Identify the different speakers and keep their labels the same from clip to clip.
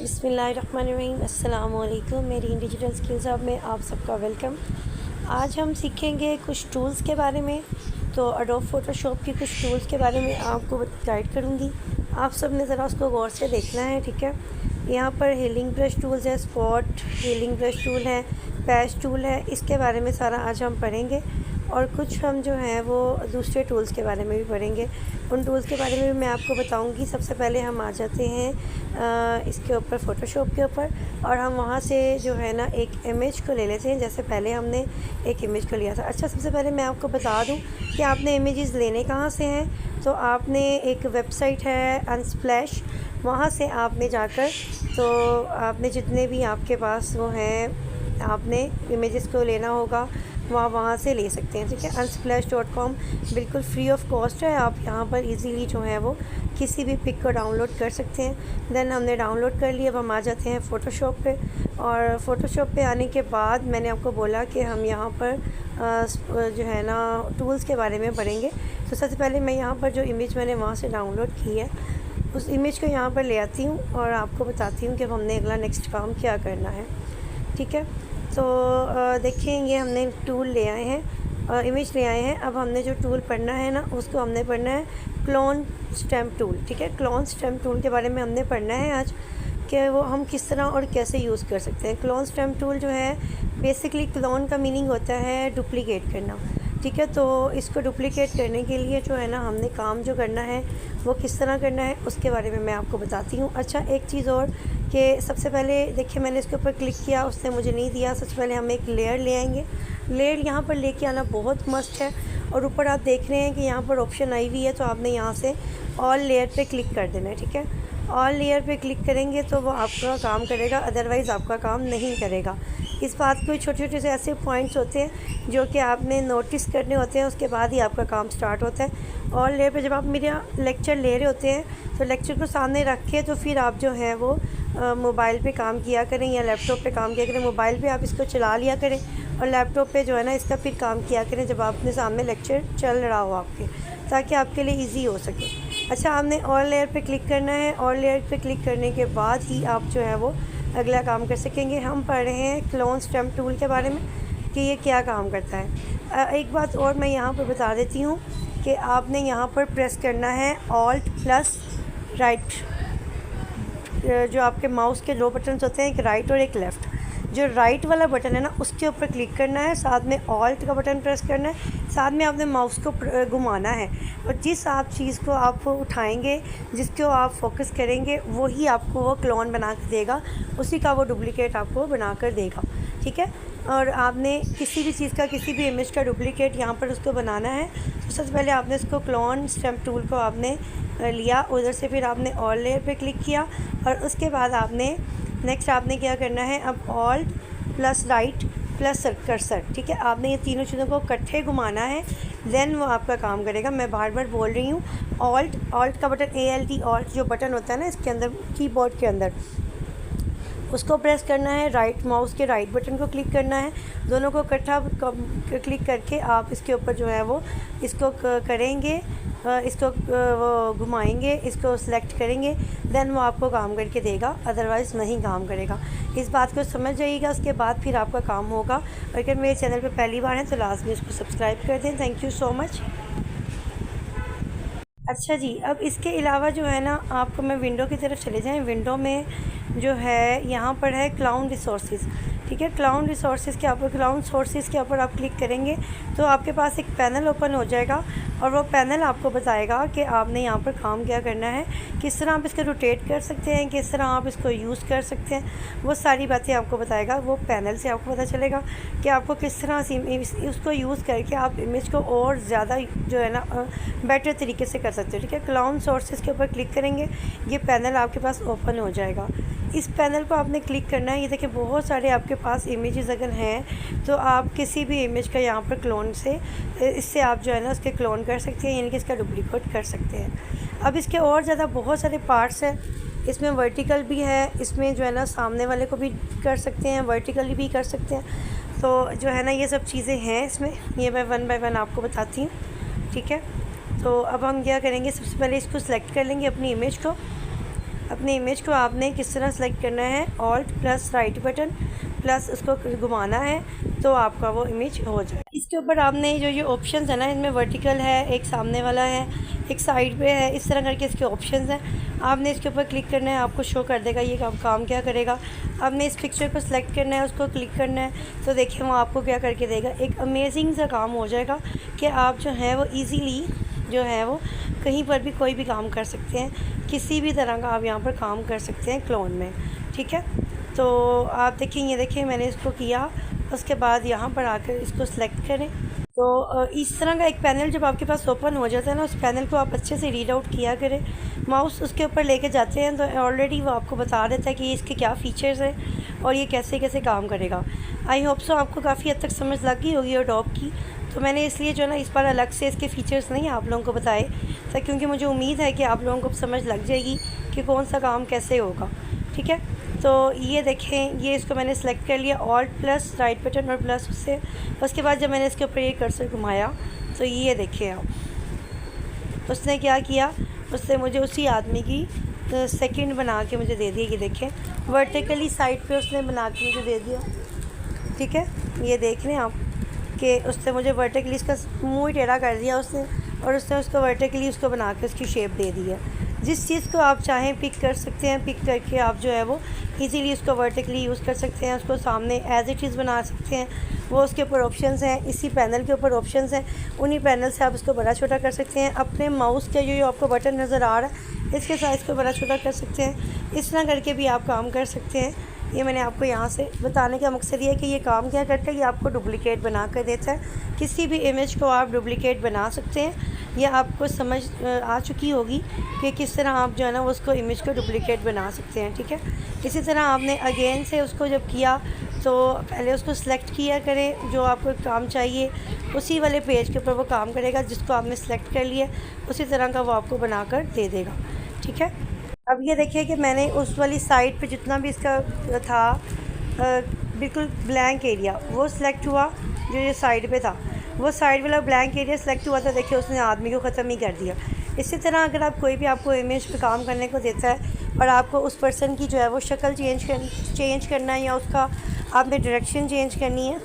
Speaker 1: बिस्मिल्लाहिर्रहमानिर्रहीम। अस्सलाम वालेकुम। मेरी डिजिटल स्किल्स हब में आप सबका वेलकम। आज हम सीखेंगे कुछ टूल्स के बारे में। तो एडोब फ़ोटोशॉप के कुछ टूल्स के बारे में आपको गाइड करूँगी। आप सब ने ज़रा उसको गौर से देखना है, ठीक है। यहाँ पर हीलिंग ब्रश टूल्स है, स्पॉट हीलिंग ब्रश टूल है, पैच टूल है। इसके बारे में सारा आज हम पढ़ेंगे और कुछ हम जो हैं वो दूसरे टूल्स के बारे में भी पढ़ेंगे। उन टूल्स के बारे में भी मैं आपको बताऊंगी। सबसे पहले हम आ जाते हैं इसके ऊपर फ़ोटोशॉप के ऊपर, और हम वहाँ से जो है ना एक इमेज को ले लेते हैं, जैसे पहले हमने एक इमेज को लिया था। अच्छा, सबसे पहले मैं आपको बता दूं कि आपने इमेजेस लेने कहाँ से हैं। तो आपने एक वेबसाइट है अनस्प्लैश, वहाँ से आपने जाकर तो आपने जितने भी आपके पास वो हैं आपने इमेजेस को लेना होगा, वहाँ से ले सकते हैं, ठीक है। unsplash.com बिल्कुल फ्री ऑफ कॉस्ट है। आप यहाँ पर इजीली जो है वो किसी भी पिक को डाउनलोड कर सकते हैं। देन हमने डाउनलोड कर लिया। अब हम आ जाते हैं फ़ोटोशॉप पे, और फ़ोटोशॉप पे आने के बाद मैंने आपको बोला कि हम यहाँ पर जो है ना टूल्स के बारे में पढ़ेंगे। तो सबसे पहले मैं यहाँ पर जो इमेज मैंने वहाँ से डाउनलोड की है उस इमेज को यहाँ पर ले आती हूँ और आपको बताती हूँ कि हमने अगला नेक्स्ट काम क्या करना है, ठीक है। तो देखिए, ये हमने टूल ले आए हैं, इमेज ले आए हैं। अब हमने जो टूल पढ़ना है ना उसको हमने पढ़ना है क्लोन स्टैम्प टूल, ठीक है। क्लोन स्टैम्प टूल के बारे में हमने पढ़ना है आज कि वो हम किस तरह और कैसे यूज़ कर सकते हैं। क्लोन स्टैम्प टूल जो है बेसिकली क्लोन का मीनिंग होता है डुप्लीकेट करना, ठीक है। तो इसको डुप्लीकेट करने के लिए जो है ना हमने काम जो करना है वो किस तरह करना है उसके बारे में मैं आपको बताती हूँ। अच्छा, एक चीज़ और कि सबसे पहले देखिए मैंने इसके ऊपर क्लिक किया, उसने मुझे नहीं दिया। सबसे पहले हम एक लेयर ले आएंगे। लेयर यहाँ पर लेके आना बहुत मस्ट है। और ऊपर आप देख रहे हैं कि यहाँ पर ऑप्शन आई हुई है, तो आपने यहाँ से ऑल लेयर पे क्लिक कर देना है, ठीक है। ऑल लेयर पे क्लिक करेंगे तो वो आपका काम करेगा, अदरवाइज़ आपका काम नहीं करेगा। इस बात को छोटे छोटे से ऐसे पॉइंट्स होते हैं जो कि आपने नोटिस करने होते हैं, उसके बाद ही आपका काम स्टार्ट होता है। ऑल लेयर पे जब आप मेरा लेक्चर ले रहे होते हैं तो लेक्चर को सामने रख के तो फिर आप जो है वो मोबाइल पे काम किया करें या लैपटॉप पे काम किया करें। मोबाइल पे आप इसको चला लिया करें और लैपटॉप पे जो है ना इसका फिर काम किया करें जब आपने सामने लेक्चर चल रहा हो आपके, ताकि आपके लिए ईजी हो सके। अच्छा, आपने ऑल लेयर पे क्लिक करना है। ऑल लेयर पे क्लिक करने के बाद ही आप जो है वो अगला काम कर सकेंगे। हम पढ़ रहे हैं क्लोन स्टैम्प टूल के बारे में कि ये क्या काम करता है। एक बात और मैं यहाँ पर बता देती हूँ कि आपने यहाँ पर प्रेस करना है ऑल्ट प्लस राइट। जो आपके माउस के दो बटन्स होते हैं, एक राइट और एक लेफ़्ट। जो राइट वाला बटन है ना उसके ऊपर क्लिक करना है, साथ में ऑल्ट का बटन प्रेस करना है, साथ में आपने माउस को घुमाना है। और जिस आप चीज़ को आप उठाएंगे, जिसको आप फोकस करेंगे, वही आपको वो क्लोन बना कर देगा, उसी का वो डुप्लीकेट आपको बना कर देगा, ठीक है। और आपने किसी भी चीज़ का, किसी भी इमेज का डुप्लीकेट यहाँ पर उसको बनाना है तो सबसे पहले आपने इसको क्लोन स्टैम्प टूल को आपने लिया, उधर से फिर आपने ऑल लेयर पे क्लिक किया और उसके बाद आपने नेक्स्ट आपने क्या करना है, अब alt plus right plus cursor, ठीक है। आपने ये तीनों चीज़ों को इकट्ठे घुमाना है, देन वो आपका काम करेगा। मैं बार बार बोल रही हूँ, ऑल्ट का बटन ALT ऑल्ट जो बटन होता है ना इसके अंदर कीबोर्ड के अंदर, उसको प्रेस करना है। राइट माउस के राइट बटन को क्लिक करना है। दोनों को इकट्ठा क्लिक करके आप इसके ऊपर जो है वो इसको करेंगे, इसको वो घुमाएंगे, इसको सिलेक्ट करेंगे, देन वो आपको काम करके देगा, अदरवाइज़ नहीं काम करेगा। इस बात को समझ जाइएगा, उसके बाद फिर आपका काम होगा। और अगर मेरे चैनल पे पहली बार हैं तो लाजमी इसको सब्सक्राइब कर दें। Thank you so much. अच्छा जी, अब इसके अलावा जो है ना आपको मैं विंडो की तरफ चले जाएं। विंडो में जो है यहाँ पर है क्लाउड रिसोर्सेज, ठीक है। क्लाउड रिसोर्सेज के ऊपर, क्लाउड सोर्सेज के ऊपर आप क्लिक करेंगे तो आपके पास एक पैनल ओपन हो जाएगा और वो पैनल आपको बताएगा कि आपने यहाँ पर काम क्या करना है, किस तरह आप इसको रोटेट कर सकते हैं, किस तरह आप इसको यूज़ कर सकते हैं। वो सारी बातें आपको बताएगा। वो पैनल से आपको पता चलेगा कि आपको किस तरह से उसको यूज़ करके आप इमेज को और ज़्यादा जो है ना बेटर तरीके से कर सकते हो, ठीक है। क्लाउड सोर्सेज के ऊपर क्लिक करेंगे, ये पैनल आपके पास ओपन हो जाएगा। इस पैनल को आपने क्लिक करना है। ये देखिए बहुत सारे आपके पास इमेजेस अगर हैं तो आप किसी भी इमेज का यहाँ पर क्लोन से इससे आप जो है ना उसके क्लोन कर सकते हैं, यानी कि इसका डुप्लीकेट कर सकते हैं। अब इसके और ज़्यादा बहुत सारे पार्ट्स हैं। इसमें वर्टिकल भी है, इसमें जो है ना सामने वाले को भी कर सकते हैं, वर्टिकली भी कर सकते हैं। तो जो है ना ये सब चीज़ें हैं इसमें, ये मैं वन बाय वन आपको बताती हूँ, ठीक है। तो अब हम क्या करेंगे, सबसे पहले इसको सिलेक्ट कर लेंगे अपनी इमेज को। अपने इमेज को आपने किस तरह सेलेक्ट करना है, alt plus right button plus उसको घुमाना है तो आपका वो इमेज हो जाए। इसके ऊपर आपने जो ऑप्शंस है ना, इनमें वर्टिकल है, एक सामने वाला है, एक साइड पे है, इस तरह करके इसके ऑप्शंस हैं। आपने इसके ऊपर क्लिक करना है, आपको शो कर देगा ये काम क्या करेगा। आपने इस पिक्चर को सिलेक्ट करना है, उसको क्लिक करना है तो देखिए वो आपको क्या करके देगा, एक अमेजिंग सा काम हो जाएगा कि आप जो है वो ईज़िली जो है वो कहीं पर भी कोई भी काम कर सकते हैं, किसी भी तरह का आप यहाँ पर काम कर सकते हैं क्लोन में। ठीक है, तो आप देखें, ये देखिए मैंने इसको किया, उसके बाद यहाँ पर आकर इसको सिलेक्ट करें तो इस तरह का एक पैनल जब आपके पास ओपन हो जाता है ना, उस पैनल को आप अच्छे से रीड आउट किया करें। माउस उसके ऊपर लेके जाते हैं तो ऑलरेडी वो आपको बता देता है कि इसके क्या फ़ीचर्स हैं और ये कैसे कैसे काम करेगा। आई होप सो आपको काफ़ी हद तक समझ लग गई होगी एडोब की। तो मैंने इसलिए जो ना इस बार अलग से इसके फ़ीचर्स नहीं आप लोगों को बताए था, क्योंकि मुझे उम्मीद है कि आप लोगों को समझ लग जाएगी कि कौन सा काम कैसे होगा। ठीक है, तो ये देखें, ये इसको मैंने सेलेक्ट कर लिया, ऑल्ट प्लस राइट बटन और प्लस उससे। उसके बाद जब मैंने इसके ऊपर ये कर्सर घुमाया तो ये देखें आप, उसने क्या किया, उसने मुझे उसी आदमी की सेकंड बना के मुझे दे दिया। ये देखें, वर्टिकली साइड पे उसने बना के मुझे दे दिया। ठीक है, ये देख रहे हैं आप कि उसने मुझे वर्टिकली इसका मुँह ही टेढ़ा कर दिया उसने, और उसने उसको वर्टिकली उसको बना के उसकी शेप दे दी है। जिस चीज़ को आप चाहें पिक कर सकते हैं, पिक करके आप जो है वो इजीली उसको वर्टिकली यूज़ कर सकते हैं, उसको सामने एज इट इज़ बना सकते हैं। वो उसके ऊपर ऑप्शंस हैं, इसी पैनल के ऊपर ऑप्शंस हैं, उन्हीं पैनल से आप इसको बड़ा छोटा कर सकते हैं। अपने माउस के जो आपको बटन नज़र आ रहा है इसके साइज़ को बड़ा छोटा कर सकते हैं। इस तरह करके भी आप काम कर सकते हैं। ये मैंने आपको यहाँ से बताने का मकसद ये है कि ये काम क्या करता है, ये आपको डुप्लिकेट बना कर देता है। किसी भी इमेज को आप डुप्लिकेट बना सकते हैं। ये आपको समझ आ चुकी होगी कि किस तरह आप जो है ना उसको इमेज को डुप्लिकेट बना सकते हैं। ठीक है, इसी तरह आपने अगेन से उसको जब किया तो पहले उसको सिलेक्ट किया करें, जो आपको काम चाहिए उसी वाले पेज के ऊपर वो काम करेगा, जिसको आपने सेलेक्ट कर लिया उसी तरह का वो आपको बनाकर दे देगा। ठीक है, अब ये देखिए कि मैंने उस वाली साइड पे जितना भी इसका था बिल्कुल ब्लैंक एरिया वो सिलेक्ट हुआ, जो ये साइड पे था वो साइड वाला ब्लैंक एरिया सेलेक्ट हुआ था। देखिए उसने आदमी को ख़त्म ही कर दिया। इसी तरह अगर आप कोई भी आपको इमेज पे काम करने को देता है और आपको उस पर्सन की जो है वो शक्ल चेंज करना है या उसका आपने डायरेक्शन चेंज करनी है,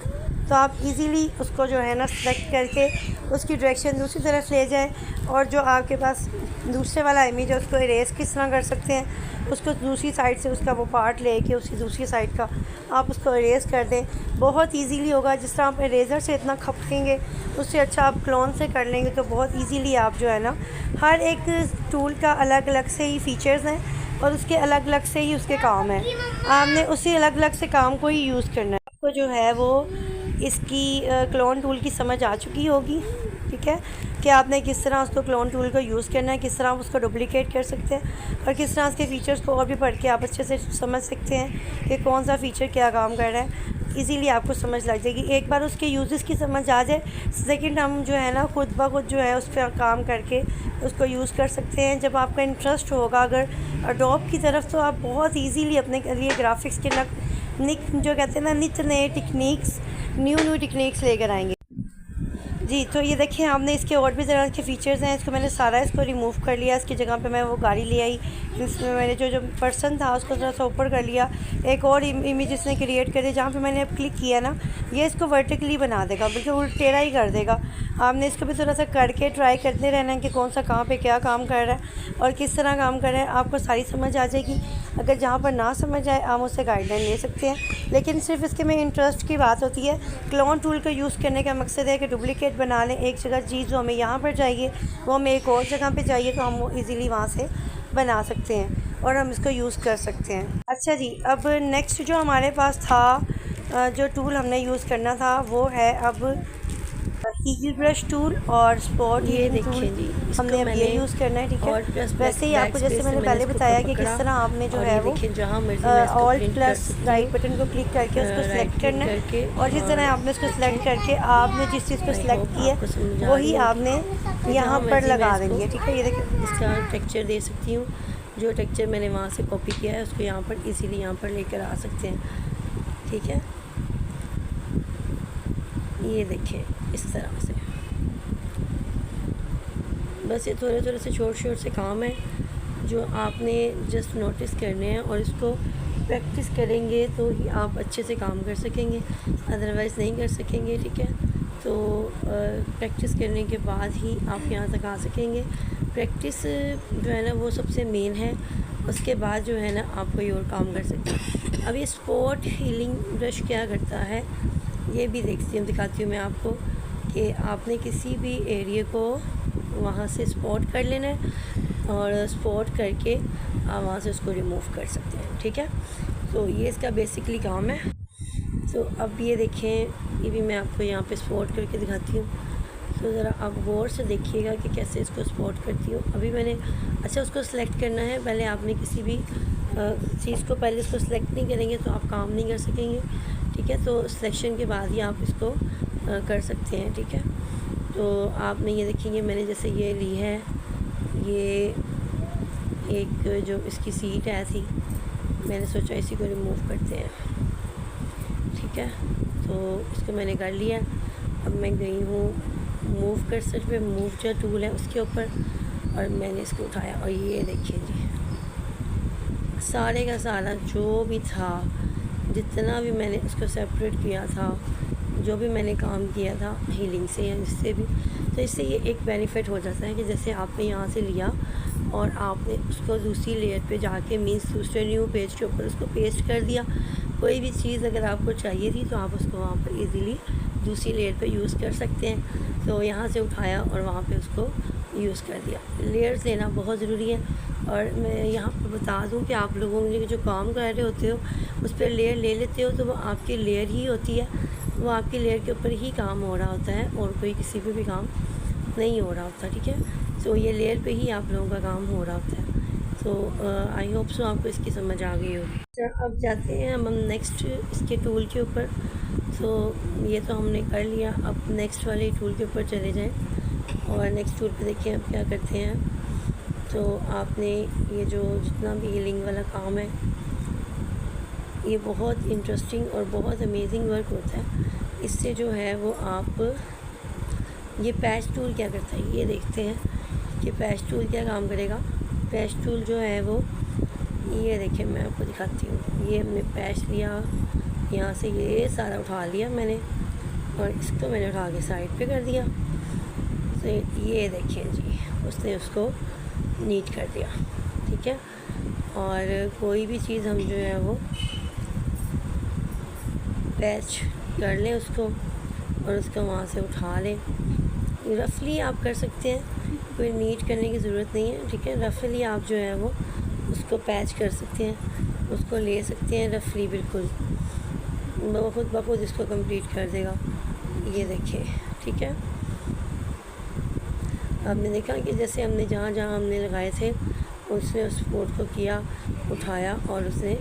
Speaker 1: तो आप इजीली उसको जो है ना सेलेक्ट करके उसकी डायरेक्शन दूसरी तरफ ले जाएं, और जो आपके पास दूसरे वाला इमेज है उसको इरेज किस तरह कर सकते हैं, उसको दूसरी साइड से उसका वो पार्ट लेके उसकी दूसरी साइड का आप उसको इरेज कर दें। बहुत इजीली होगा। जिस तरह आप इरेज़र से इतना खपकेंगे उससे अच्छा आप क्लोन से कर लेंगे तो बहुत इजीली आप जो है ना, हर एक टूल का अलग अलग से ही फ़ीचर्स हैं और उसके अलग अलग से ही उसके काम हैं। आपने उसी अलग अलग से काम को ही यूज़ करना है। आपको जो है वो इसकी क्लोन टूल की समझ आ चुकी होगी। ठीक है, कि आपने किस तरह उसको क्लोन टूल को यूज़ करना है, किस तरह आप उसको डुप्लिकेट कर सकते हैं और किस तरह उसके फ़ीचर्स को और भी पढ़ के आप अच्छे से समझ सकते हैं कि कौन सा फ़ीचर क्या काम कर रहा है। इजीली आपको समझ लग जाएगी। एक बार उसके यूज़ेस की समझ आ जाए, सेकंड हम जो है ना खुद ब खुद जो है उस पर काम करके उसको यूज़ कर सकते हैं। जब आपका इंटरेस्ट होगा अगर एडोब की तरफ, तो आप बहुत ईजीली अपने लिए ग्राफिक्स के जो कहते हैं ना नित नए टेक्निक्स, न्यू टेक्निक्स लेकर आएंगे। जी, तो ये देखिए आपने इसके और भी तरह के फ़ीचर्स हैं। इसको मैंने सारा इसको रिमूव कर लिया। इसकी जगह पे मैं वो गाड़ी ले आई, इसमें मैंने जो पर्सन था उसको थोड़ा सा ऊपर कर लिया। एक और इमेज इसने क्रिएट कर दी, जहाँ पे मैंने अब क्लिक किया ना ये इसको वर्टिकली बना देगा, बिल्कुल टेढ़ा ही कर देगा। आपने इसको भी थोड़ा सा करके ट्राई करते रहना है कि कौन सा कहाँ पे क्या काम कर रहा है और किस तरह काम कर रहा है। आपको सारी समझ आ जाएगी। अगर जहाँ पर ना समझ आए आप मुझसे गाइडलाइन ले सकते हैं, लेकिन सिर्फ इसके में इंटरेस्ट की बात होती है। क्लोन टूल का यूज़ करने का मकसद है कि डुप्लिकेट बना लें। एक जगह चीज़ जो हमें यहाँ पर चाहिए वो हमें एक और जगह पे चाहिए, तो हम वो ईज़िली वहाँ से बना सकते हैं और हम इसको यूज़ कर सकते हैं। अच्छा जी, अब नेक्स्ट जो हमारे पास था जो टूल हमने यूज़ करना था वो है अब हील ब्रश टूल और स्पॉट
Speaker 2: ये देखिए जी,
Speaker 1: हमने अब ये यूज़ करना है। ठीक है, वैसे ही आपको जैसे मैंने पहले बताया कि किस तरह आपने जो है वो ऑल्ट प्लस राइट बटन को क्लिक करके उसको सिलेक्ट करना है और जिस तरह आपने उसको सिलेक्ट करके आपने जिस चीज़ को सिलेक्ट किया है वही आपने यहाँ पर लगा देंगे। ठीक है, ये देखिए
Speaker 2: इसका टेक्सचर दे सकती हूँ। जो टेक्सचर मैंने वहाँ से कॉपी किया है उसको यहाँ पर इजीली यहाँ पर लेकर आ सकते हैं। ठीक है, ये देखिए इस तरह से। बस ये थोड़े थोड़े से छोटे से काम है जो आपने जस्ट नोटिस करने हैं और इसको प्रैक्टिस करेंगे तो ही आप अच्छे से काम कर सकेंगे, अदरवाइज़ नहीं कर सकेंगे। ठीक है, तो प्रैक्टिस करने के बाद ही आप यहाँ तक आ सकेंगे। प्रैक्टिस जो है ना वो सबसे मेन है, उसके बाद जो है ना आप कोई और काम कर सकते हैं। अब ये स्पॉट हीलिंग ब्रश क्या करता है ये भी दिखाती हूँ मैं आपको, कि आपने किसी भी एरिया को वहाँ से स्पॉट कर लेना है और स्पॉट करके आप वहाँ से उसको रिमूव कर सकते हैं। ठीक है, तो ये इसका बेसिकली काम है। तो अब ये देखें, ये भी मैं आपको यहाँ पे स्पॉट करके दिखाती हूँ। तो ज़रा आप गौर से देखिएगा कि कैसे इसको स्पॉट करती हूँ। अभी मैंने उसको सिलेक्ट करना है। पहले आपने किसी भी चीज़ को पहले इसको सिलेक्ट नहीं करेंगे तो आप काम नहीं कर सकेंगे। ठीक है, तो सिलेक्शन के बाद ही आप इसको कर सकते हैं। ठीक है, तो आपने ये देखेंगे मैंने जैसे ये ली है, ये एक जो इसकी सीट है थी, मैंने सोचा इसी को रिमूव करते हैं। ठीक है, तो इसको मैंने कर लिया। अब मैं गई हूँ मूव कर्सर पे, मूव जो टूल है उसके ऊपर, और मैंने इसको उठाया और ये देखिए जी, सारे का सारा जो भी था, जितना भी मैंने इसको सेपरेट किया था, जो भी मैंने काम किया था हीलिंग से या जिससे भी, तो इससे ये एक बेनिफिट हो जाता है कि जैसे आपने यहाँ से लिया और आपने उसको दूसरी लेयर पे जाके मीन्स दूसरे न्यू पेज के ऊपर उसको पेस्ट कर दिया। कोई भी चीज़ अगर आपको चाहिए थी तो आप उसको वहाँ पर इजीली दूसरी लेयर पे यूज़ कर सकते हैं। तो यहाँ से उठाया और वहाँ पे उसको यूज़ कर दिया। लेयर्स लेना बहुत ज़रूरी है। और मैं यहाँ पर बता दूँ कि आप लोगों ने जो काम कर रहे होते हो उस पर लेयर ले लेते हो तो वो आपकी लेयर ही होती है, वो आपकी लेयर के ऊपर ही काम हो रहा होता है और कोई किसी पे भी काम नहीं हो रहा होता। ठीक है, तो ये लेयर पे ही आप लोगों का काम हो रहा होता है। तो आई होप सो आपको इसकी समझ आ गई होगी। अब जाते हैं हम नेक्स्ट इसके टूल के ऊपर। तो ये तो हमने कर लिया, अब नेक्स्ट वाले टूल के ऊपर चले जाएं और नेक्स्ट टूल पे देखिए अब क्या करते हैं। तो आपने ये जो जितना भी हीलिंग वाला काम है ये बहुत इंटरेस्टिंग और बहुत अमेजिंग वर्क होता है। इससे जो है वो आप, ये पैच टूल क्या करता है ये देखते हैं कि पैच टूल क्या काम करेगा। पैच टूल जो है वो, ये देखिए मैं आपको दिखाती हूँ। ये हमने पैच लिया, यहाँ से ये सारा उठा लिया मैंने और इसको मैंने उठा के साइड पे कर दिया। तो ये देखिए जी, उसने उसको नीट कर दिया। ठीक है, और कोई भी चीज़ हम जो है वो पैच कर लें उसको और उसको वहाँ से उठा लें। रफली आप कर सकते हैं, कोई नीट करने की ज़रूरत नहीं है। ठीक है, रफली आप जो है वो उसको पैच कर सकते हैं, उसको ले सकते हैं रफली, बिल्कुल वो खुद ब खुद इसको कंप्लीट कर देगा। ये देखिए, ठीक है, आपने देखा कि जैसे हमने जहाँ जहाँ हमने लगाए थे उसने उस पोर्ट को किया, उठाया और उसने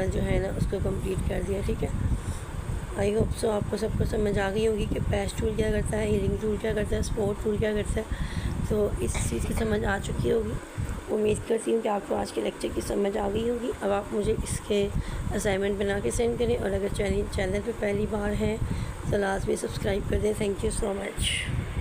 Speaker 2: जो है ना उसको कंप्लीट कर दिया। ठीक है, आई होप सो आपको सबको समझ आ गई होगी कि पैच टूल क्या करता है, हीलिंग टूल क्या करता है, स्पॉट टूल क्या करता है। तो इस चीज़ की समझ आ चुकी होगी। उम्मीद करती हूँ कि आपको आज के लेक्चर की समझ आ गई होगी। अब आप मुझे इसके असाइनमेंट बना के सेंड करें और अगर चैनल पे पहली बार हैं तो लाजमी सब्सक्राइब कर दें। Thank you so much.